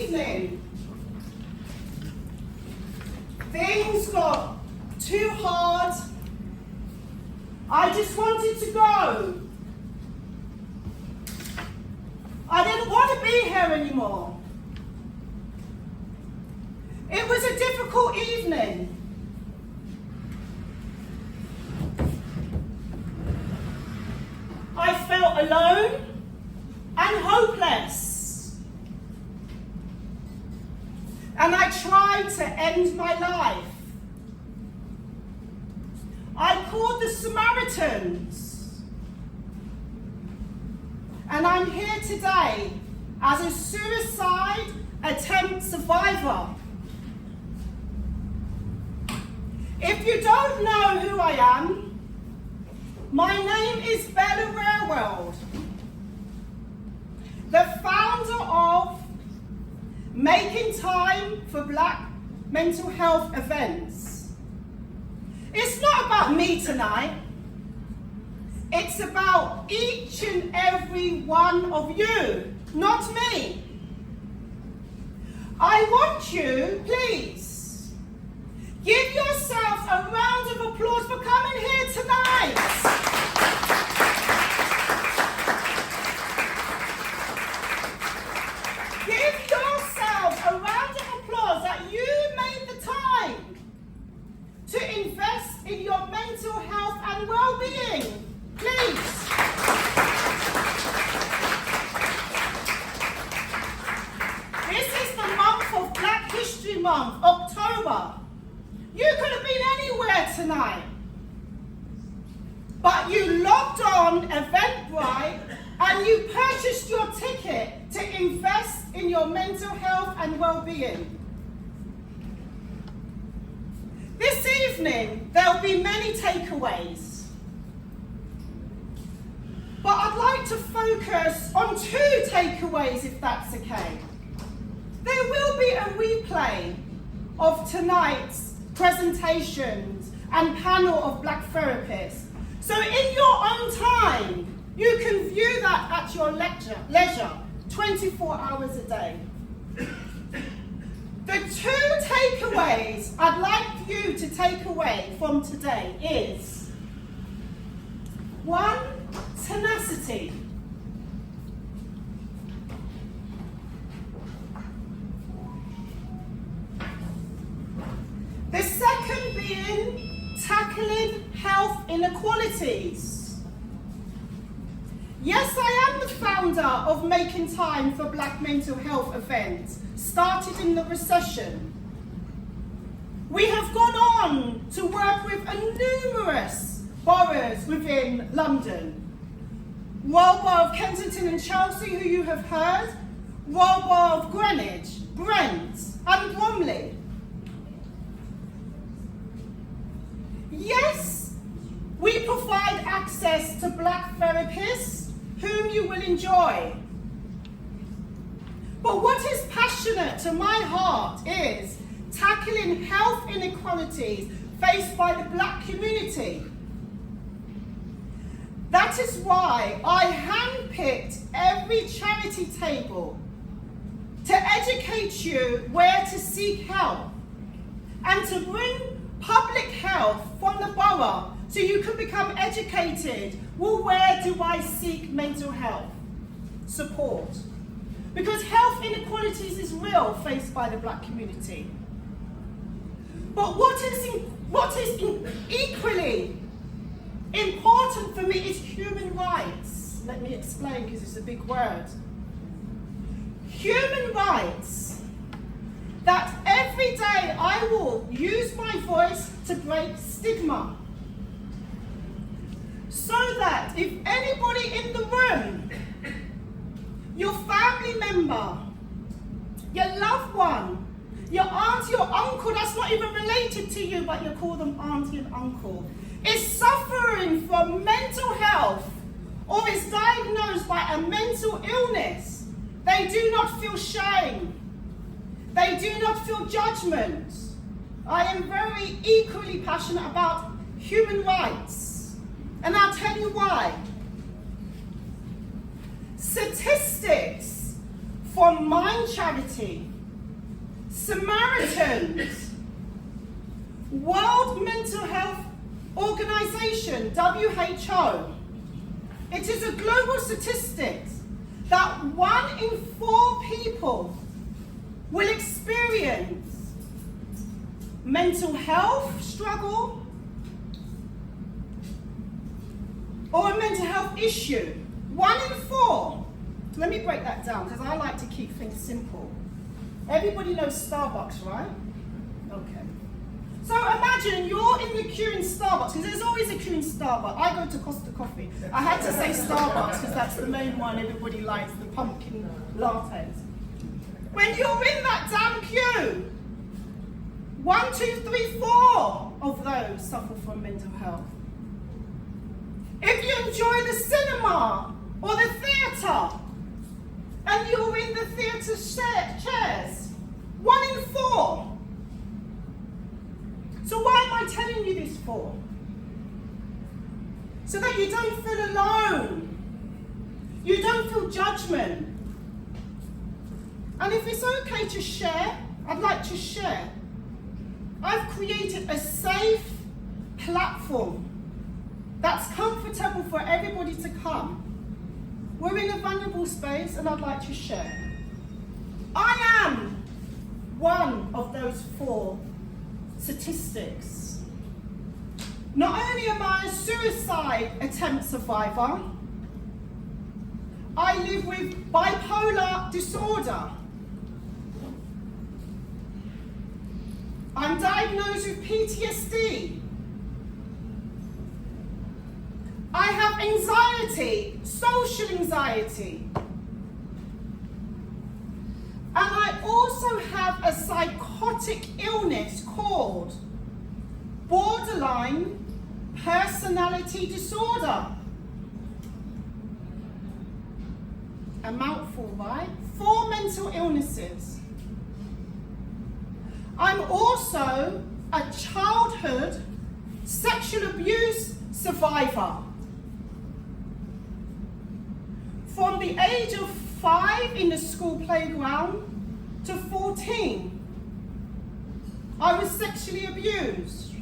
evening, things got too hard. I just wanted to go. I didn't want to be here anymore. It was a difficult evening. I felt alone and hopeless. And I tried to end my life. I called the Samaritans. And I'm here today as a suicide attempt survivor. If you don't know who I am, my name is Bella Rareworld, the founder of Making Time for Black Mental Health Events. It's not about me tonight. It's about each and every one of you, not me. I want you, please, give yourselves a round of applause for coming here tonight. Give yourselves a round of applause that you made the time to invest in your mental health and well-being. Please. This is the month of Black History Month, October. You could have been anywhere tonight. But you logged on Eventbrite and you purchased your ticket to invest in your mental health and well-being. This evening, there'll be many takeaways. But I'd like to focus on 2 takeaways, if that's okay. There will be a replay of tonight's presentations and panel of Black therapists. So in your own time, you can view that at your leisure, 24 hours a day. The 2 takeaways I'd like you to take away from today is 1, tenacity. The second being tackling health inequalities. Yes, I am the founder of Making Time for Black Mental Health Events, started in the recession. We have gone on to work with numerous boroughs within London. Royal Borough of Kensington and Chelsea, who you have heard, Royal Borough of Greenwich, Brent and Bromley. Yes, we provide access to Black therapists whom you will enjoy. But what is passionate to my heart is tackling health inequalities faced by the Black community. That is why I handpicked every charity table to educate you where to seek help and to bring public health from the borough so you can become educated. Well, where do I seek mental health support? Because health inequalities is real faced by the Black community. But what is equally important for me is human rights. Let me explain, because it's a big word. Human rights. That every day I will use my voice to break stigma. So that if anybody in the room, your family member, your loved one, your auntie or uncle that's not even related to you, but you call them auntie and uncle, is suffering from mental health or is diagnosed by a mental illness, they do not feel shame. They do not feel judgment. I am very equally passionate about human rights. And I'll tell you why. Statistics from Mind Charity Samaritans, World Mental Health Organization, WHO. It is a global statistic that 1 in 4 people will experience mental health struggle or a mental health issue. 1 in 4. Let me break that down because I like to keep things simple. Everybody knows Starbucks, right? Okay. So imagine you're in the queue in Starbucks, because there's always a queue in Starbucks. I go to Costa Coffee. I had to say Starbucks because that's the main one everybody likes, the pumpkin lattes. When you're in that damn queue, 1, 2, 3, 4 of those suffer from mental health. If you enjoy the cinema or the theatre, and you're in the theatre chairs, 1 in 4. So why am I telling you this for? So that you don't feel alone. You don't feel judgment. And if it's okay to share, I'd like to share. I've created a safe platform that's comfortable for everybody to come. We're in a vulnerable space and I'd like to share. I am one of those 4 statistics. Not only am I a suicide attempt survivor, I live with bipolar disorder. I'm diagnosed with PTSD. I have anxiety, social anxiety. And I also have a psychotic illness called borderline personality disorder. A mouthful, right? 4 mental illnesses. I'm also a childhood sexual abuse survivor. From the age of 5 in the school playground to 14, I was sexually abused.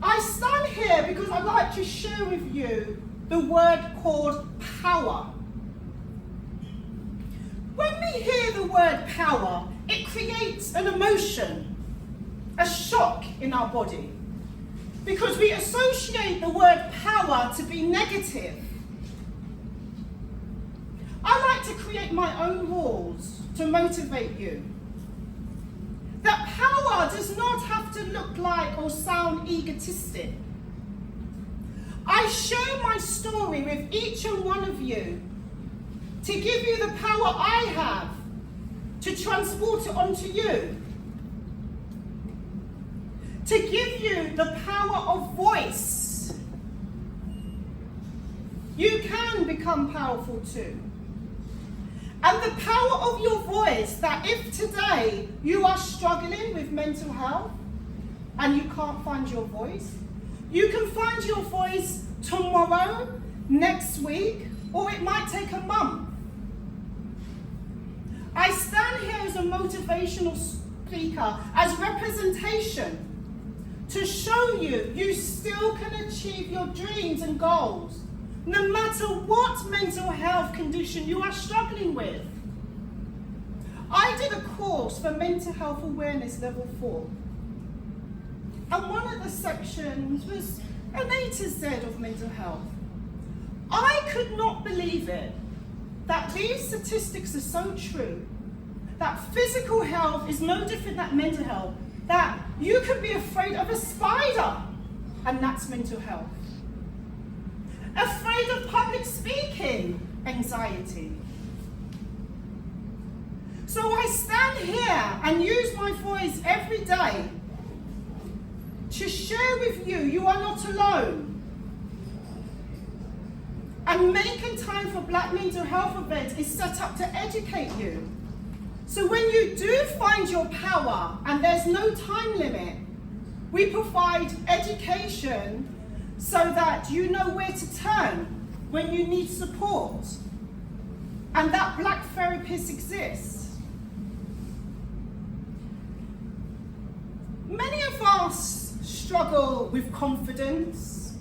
I stand here because I'd like to share with you the word called power. When we hear the word power, it creates an emotion, a shock in our body, because we associate the word power to be negative. I like to create my own rules to motivate you. That power does not have to look like or sound egotistic. I share my story with each and one of you to give you the power I have to transport it onto you. To give you the power of voice. You can become powerful too. And the power of your voice, that if today you are struggling with mental health and you can't find your voice, you can find your voice tomorrow, next week, or it might take a month. I stand here as a motivational speaker, as representation, to show you you still can achieve your dreams and goals, no matter what mental health condition you are struggling with. I did a course for Mental Health Awareness Level 4. And one of the sections was an A to Z of mental health. I could not believe it, that these statistics are so true, that physical health is no different than mental health, that you could be afraid of a spider, and that's mental health. Afraid of public speaking, anxiety. So I stand here and use my voice every day to share with you, you are not alone. And Making Time for Black Mental Health event is set up to educate you. So when you do find your power, and there's no time limit, we provide education so that you know where to turn when you need support. and that black therapists exist. Many of us struggle with confidence.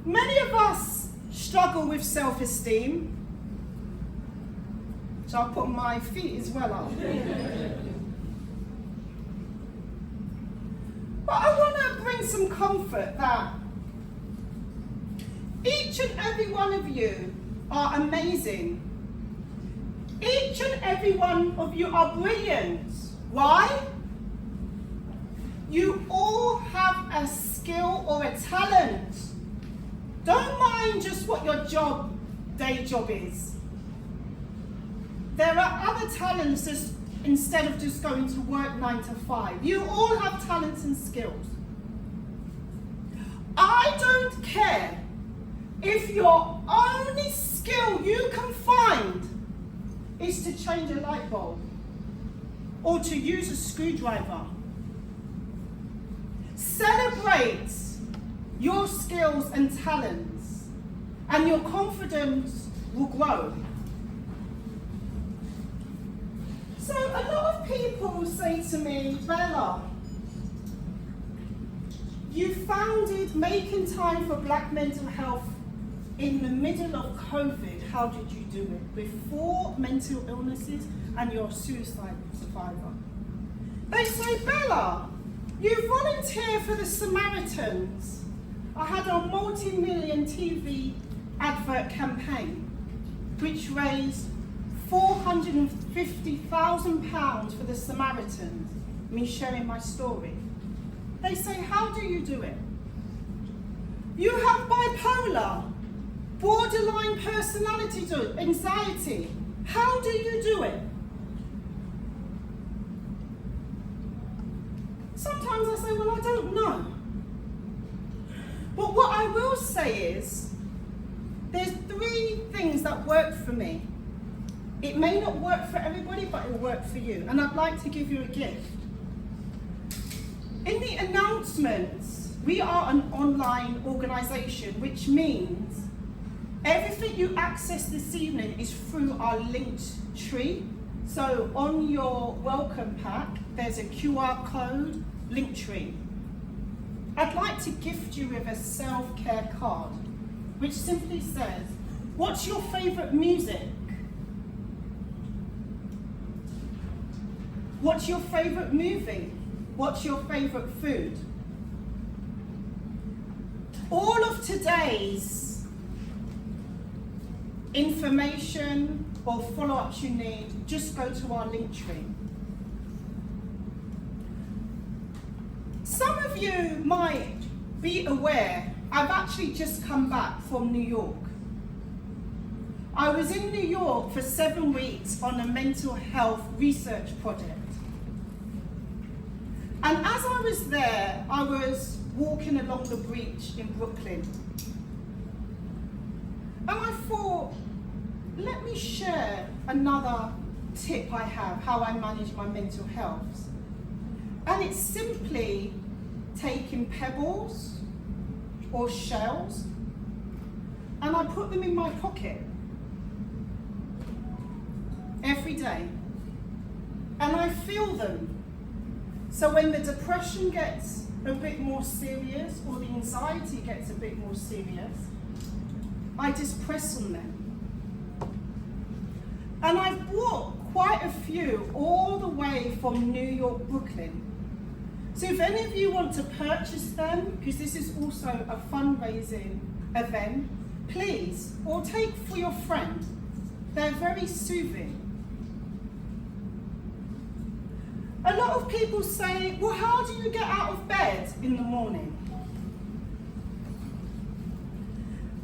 Many of us struggle with self-esteem. So I'll put my feet as well up. But I want to bring some comfort that each and every one of you are amazing. Each and every one of you are brilliant. Why? You all have a skill or a talent. Don't mind just what your day job is. There are other talents just, instead of just going to work 9 to 5. You all have talents and skills. I don't care if your only skill you can find is to change a light bulb or to use a screwdriver. Celebrate your skills and talents, and your confidence will grow. So a lot of people say to me, Bella, you founded Making Time for Black Mental Health in the middle of COVID. How did you do it? With 4 mental illnesses and you're a suicide survivor. They say, Bella, you volunteer for the Samaritans. I had a multi-million TV advert campaign which raised £450,000 for the Samaritans, me sharing my story. They say, how do you do it? You have bipolar, borderline personality disorder, anxiety. How do you do it? Sometimes I say, well, I don't know. But what I will say is, there's 3 things that work for me. It may not work for everybody, but it will work for you. And I'd like to give you a gift. In the announcements, we are an online organisation, which means everything you access this evening is through our linked tree. So on your welcome pack, there's a QR code, link tree. I'd like to gift you with a self-care card, which simply says, what's your favourite music? What's your favourite movie? What's your favourite food? All of today's information or follow-ups you need, just go to our link tree. Some of you might be aware, I've actually just come back from New York. I was in New York for 7 weeks on a mental health research project. And as I was there, I was walking along the beach in Brooklyn. And I thought, let me share another tip I have, how I manage my mental health. And it's simply taking pebbles or shells, and I put them in my pocket every day. And I feel them. So when the depression gets a bit more serious or the anxiety gets a bit more serious, I just press on them. And I've bought quite a few all the way from New York, Brooklyn. So if any of you want to purchase them, because this is also a fundraising event, please, or take for your friend. They're very soothing. A lot of people say, well, how do you get out of bed in the morning?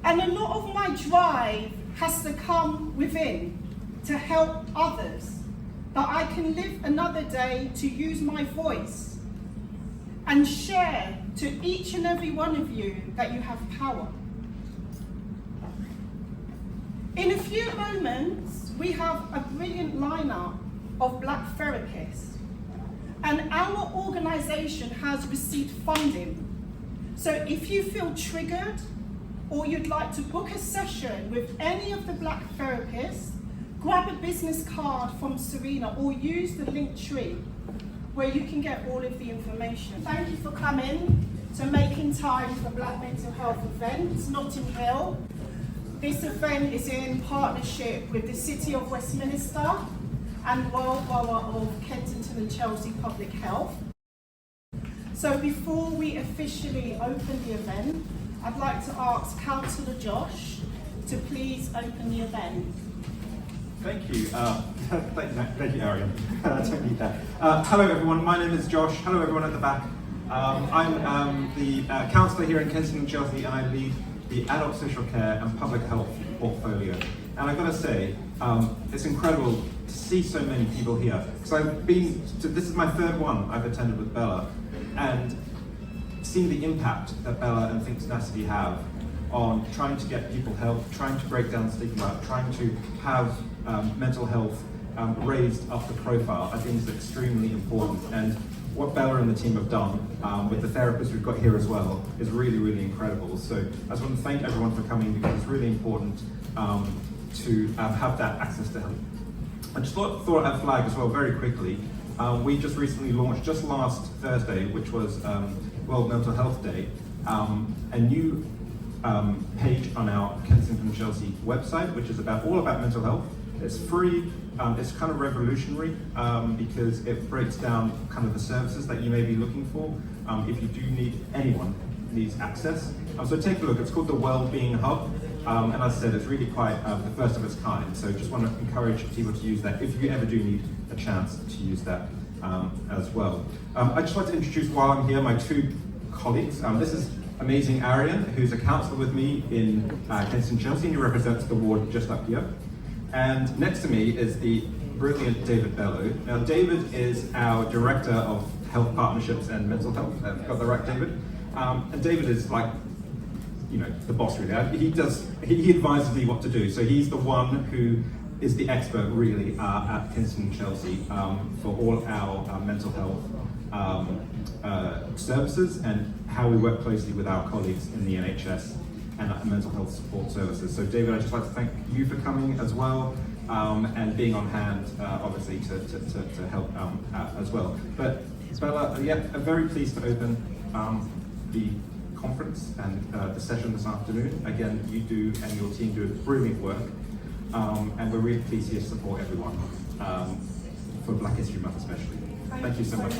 And a lot of my drive has to come within to help others, that I can live another day to use my voice and share to each and every one of you that you have power. In a few moments, we have a brilliant lineup of Black therapists. And our organisation has received funding. So if you feel triggered or you'd like to book a session with any of the Black therapists, grab a business card from Serena or use the link tree where you can get all of the information. Thank you for coming to Making Time for Black Mental Health event, Notting Hill. This event is in partnership with the City of Westminster and Royal Borough of Kensington and Chelsea Public Health. So before we officially open the event, I'd like to ask Councillor Josh to please open the event. Thank you. Thank you, Arian. I don't need that. Hello, everyone. My name is Josh. Hello, everyone at the back. I'm the councillor here in Kensington and Chelsea, and I lead the Adult Social Care and Public Health portfolio. And I've got to say, it's incredible to see so many people here. Because this is my third one I've attended with Bella, and seeing the impact that Bella and Think Tenacity have on trying to get people help, trying to break down stigma, trying to have mental health raised up the profile, I think is extremely important. And what Bella and the team have done with the therapists we've got here as well is really, really incredible. So I just want to thank everyone for coming, because it's really important to have that access to help. I just thought I'd flag as well very quickly. We just recently launched, just last Thursday, which was World Mental Health Day, a new page on our Kensington and Chelsea website, which is all about mental health. It's free, it's kind of revolutionary because it breaks down kind of the services that you may be looking for if you do anyone needs access. So take a look, it's called the Wellbeing Hub, and as I said, it's really quite the first of its kind, so just want to encourage people to use that if you ever do need a chance to use that as well. I'd just like to introduce, while I'm here, my two colleagues. This is amazing Arian, who's a councillor with me in Kensington Chelsea, and he represents the ward just up here. And next to me is the brilliant David Bello. Now, David is our Director of Health Partnerships and Mental Health. Got that right, David? And David is like, the boss really. He advises me what to do. So he's the one who is the expert really at Kensington and Chelsea for all our mental health services and how we work closely with our colleagues in the NHS and mental health support services. So David, I'd just like to thank you for coming as well and being on hand, obviously, to help as well. But Bella, yeah, I'm very pleased to open the conference and the session this afternoon. Again, you do and your team do brilliant work, and we're really pleased here to support everyone for Black History Month especially. Thank you so much.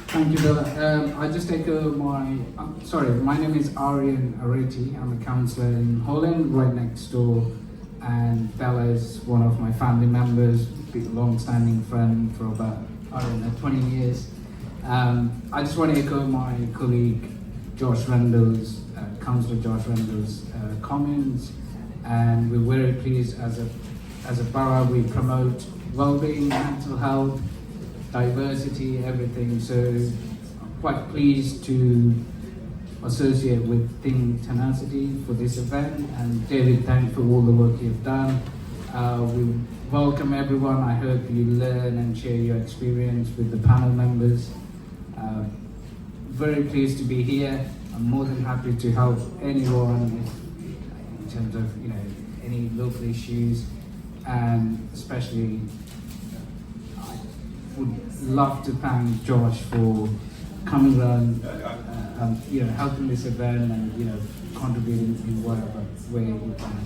Thank you, Bella. I just echo my name is Arian Areti. I'm a councillor in Holland, right next door, and Bella is one of my family members, been a long-standing friend for about, 20 years. I just want to echo my colleague Josh Rendell's, Councillor Josh Rendell's comments, and we're very pleased as a borough we promote well-being, mental health, diversity, everything. So I'm quite pleased to associate with Think Tenacity for this event. And David, thanks for all the work you've done. We welcome everyone. I hope you learn and share your experience with the panel members. Very pleased to be here. I'm more than happy to help anyone in terms of any local issues, and especially would love to thank Josh for coming around and helping this event and contributing in whatever way you can.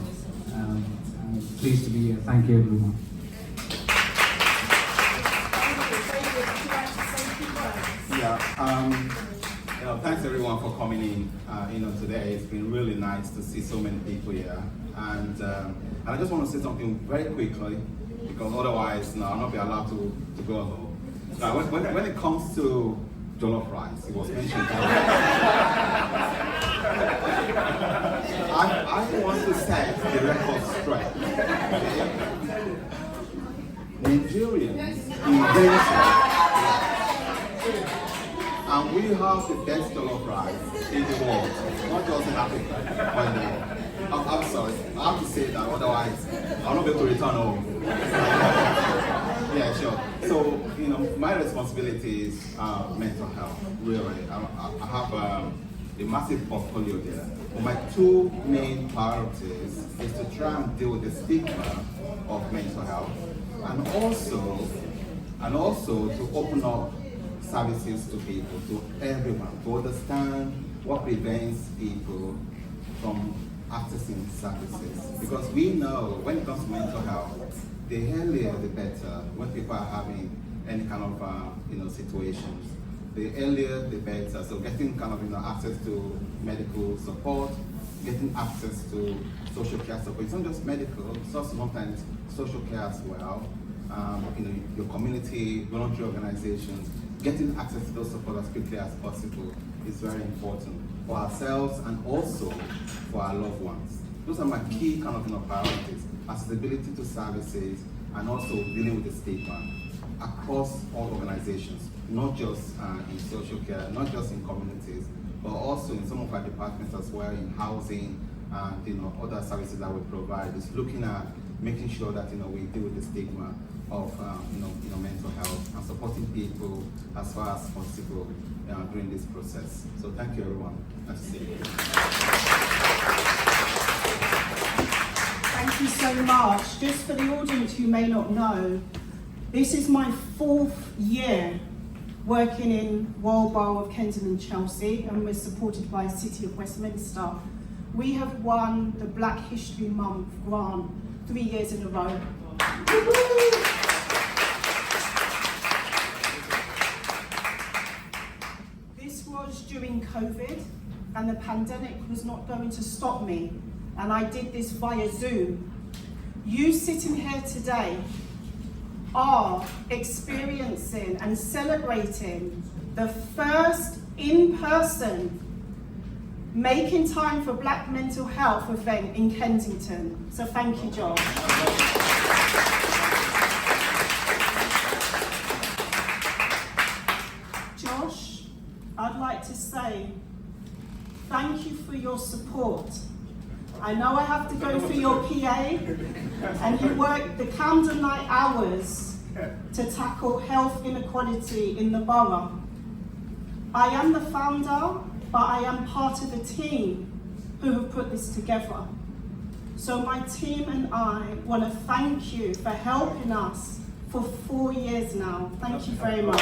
I'm pleased to be here. Thank you, everyone. Thanks everyone for coming in today. It's been really nice to see so many people here, and I just want to say something very quickly, because otherwise I'll not be allowed to go home. When it comes to jollof rice, it was mentioned. I want to set the record straight. Nigerians invent, and we have the best jollof rice in the world, not just in Africa, but in the world. I'm sorry, I have to say that, otherwise I'll not be able to return home. Yeah, sure. So, my responsibility is mental health, really. I have a massive portfolio there. But my two main priorities is to try and deal with the stigma of mental health and also to open up services to people, to everyone, to understand what prevents people from accessing services. Because we know when it comes to mental health, the earlier the better. When people are having any kind of situations, the earlier the better. So getting kind of access to medical support, getting access to social care support. It's not just medical; it's also sometimes social care as well. Your community, voluntary organizations, getting access to those support as quickly as possible is very important for ourselves and also for our loved ones. Those are my key kind of priorities: accessibility to services and also dealing with the stigma across all organizations, not just in social care, not just in communities, but also in some of our departments as well, in housing and other services that we provide. Is looking at making sure that we deal with the stigma of mental health and supporting people as far as possible during this process. So thank you, everyone. Nice to see you. Thank you so much. Just for the audience who may not know, this is my 4th year working in World Borough of Kensington and Chelsea, and we're supported by the City of Westminster. We have won the Black History Month grant 3 years in a row. This was during COVID, and the pandemic was not going to stop me, and I did this via Zoom. You sitting here today are experiencing and celebrating the first in-person Making Time for Black Mental Health event in Kensington. So thank you, Josh. Josh, I'd like to say thank you for your support. I know I have to go through your PA, and you work the candle night hours to tackle health inequality in the borough. I am the founder, but I am part of the team who have put this together. So my team and I want to thank you for helping us for 4 years now. Thank you very much.